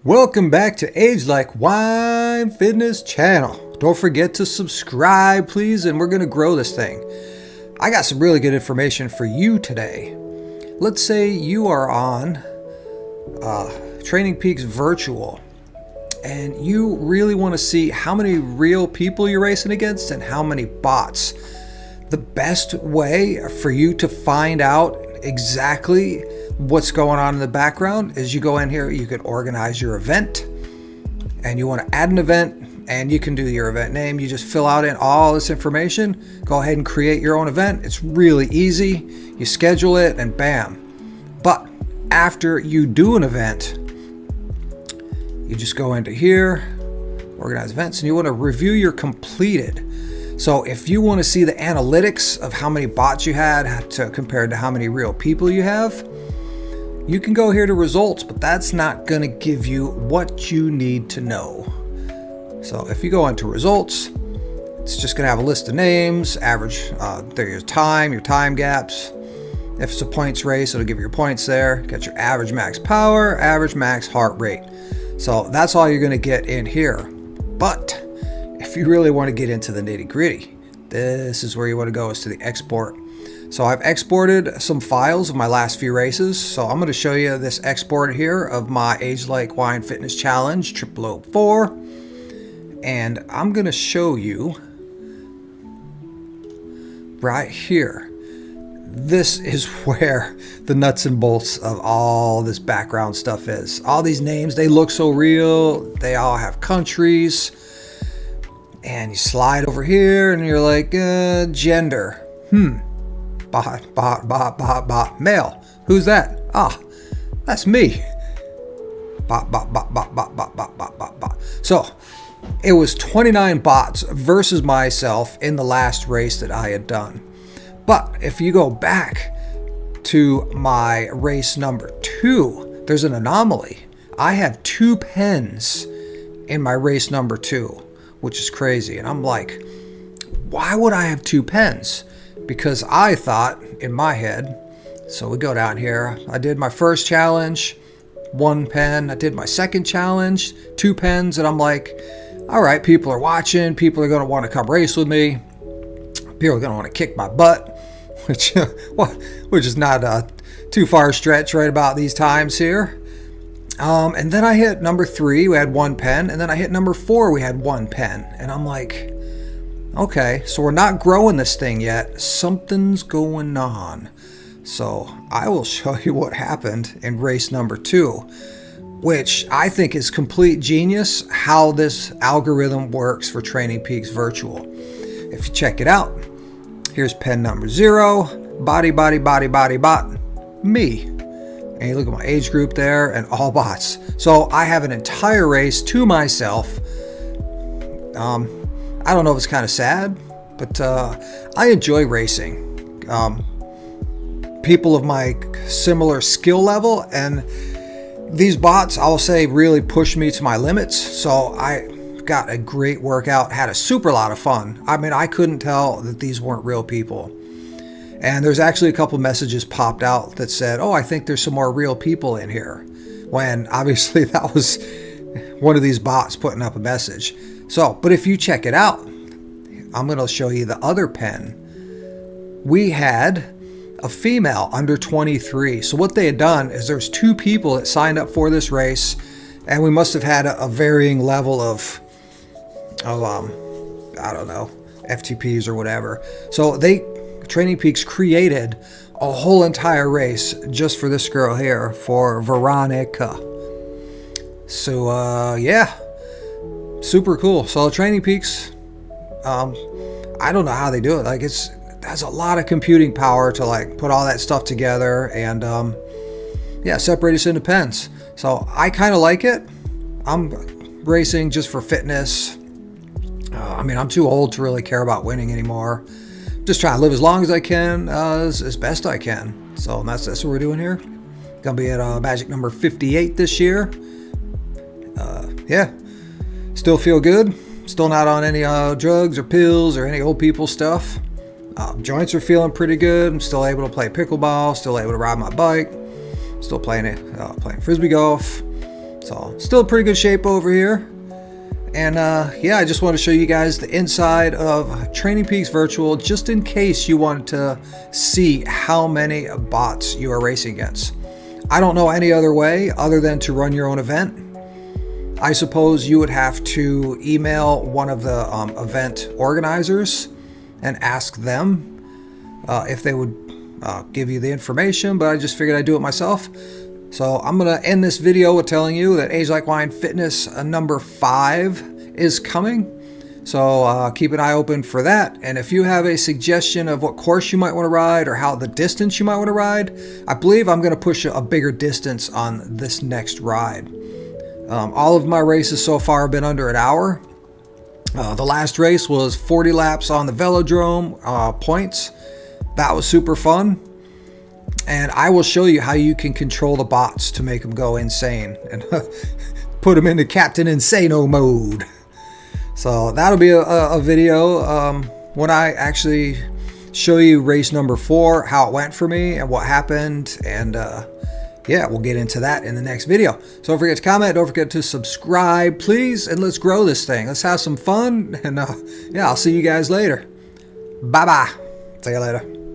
Welcome back to Age Like Wine Fitness channel. Don't forget to subscribe, please, and we're going to grow this thing. I got some really good information for you today. Let's say you are on Training Peaks Virtual, and you really want to see how many real people you're racing against and how many bots. The best way for you to find out exactly what's going on in the background is you go in here, you can organize your event, and you want to add an event, and you can do your event name. You just fill out in all this information, go ahead and create your own event. It's really easy. You schedule it and bam. But after you do an event, you just go into here, organize events, and you want to review your completed. So if you want to see the analytics of how many bots you had compared to how many real people you have, you can go here to results, but that's not going to give you what you need to know. So if you go into results, it's just going to have a list of names, average, there's your time gaps. If it's a points race, it'll give you your points there. Got your average max power, average max heart rate. So that's all you're going to get in here. But if you really want to get into the nitty gritty, this is where you want to go, is to the export. So I've exported some files of my last few races. So I'm going to show you this export here of my Age Like Wine Fitness Challenge 0004. And I'm going to show you right here. This is where the nuts and bolts of all this background stuff is. All these names, they look so real. They all have countries. And you slide over here and you're like, gender. Bot, male. Who's that? Ah, that's me. Bot. So it was 29 bots versus myself in the last race that I had done. But if you go back to my race number 2, there's an anomaly. I had 2 pens in my race number 2, which is crazy. And I'm like, why would I have 2 pens? Because I thought in my head, so we go down here, I did my first challenge, 1 pen. I did my second challenge, 2 pens. And I'm like, all right, people are watching. People are going to want to come race with me. People are going to want to kick my butt, which is not too far a stretch right about these times here. And then I hit number 3, we had 1 pen. And then I hit number 4, we had 1 pen. And I'm like, okay, so we're not growing this thing yet. Something's going on. So I will show you what happened in race number 2, which I think is complete genius how this algorithm works for Training Peaks Virtual. If you check it out, here's pen number 0, bot, me. And you look at my age group there and all bots. So I have an entire race to myself. I don't know if it's kind of sad, but I enjoy racing. People of my similar skill level, and these bots, I'll say, really push me to my limits. So I got a great workout, had a super lot of fun. I mean, I couldn't tell that these weren't real people. And there's actually a couple messages popped out that said, oh, I think there's some more real people in here. When obviously that was one of these bots putting up a message. So, but if you check it out, I'm going to show you the other pen. We had a female under 23. So what they had done is there's 2 people that signed up for this race, and we must have had a varying level of I don't know, FTPs or whatever. So Training Peaks created a whole entire race just for this girl here, for Veronica. So yeah, super cool. So Training Peaks, I don't know how they do it. Like, that's a lot of computing power to like put all that stuff together and yeah, separate us into pens. So I kind of like it. I'm racing just for fitness. I mean, I'm too old to really care about winning anymore. Just trying to live as long as I can, as best I can. So that's what we're doing here. Gonna be at magic number 58 this year. Yeah, still feel good. Still not on any drugs or pills or any old people stuff. Joints are feeling pretty good. I'm still able to play pickleball. Still able to ride my bike. Still playing frisbee golf. So still pretty good shape over here. And yeah, I just want to show you guys the inside of Training Peaks Virtual, just in case you wanted to see how many bots you are racing against. I don't know any other way other than to run your own event. I suppose you would have to email one of the event organizers and ask them if they would give you the information, but I just figured I'd do it myself. So I'm going to end this video with telling you that Age Like Wine Fitness number 5 is coming. So keep an eye open for that. And if you have a suggestion of what course you might want to ride or how the distance you might want to ride, I believe I'm going to push a bigger distance on this next ride. All of my races so far have been under an hour. The last race was 40 laps on the velodrome points. That was super fun. And I will show you how you can control the bots to make them go insane and put them into Captain Insano mode. So that'll be a video when I actually show you race number 4, how it went for me and what happened. And yeah, we'll get into that in the next video. So don't forget to comment, don't forget to subscribe, please, and let's grow this thing. Let's have some fun. And yeah, I'll see you guys later. Bye-bye. See you later.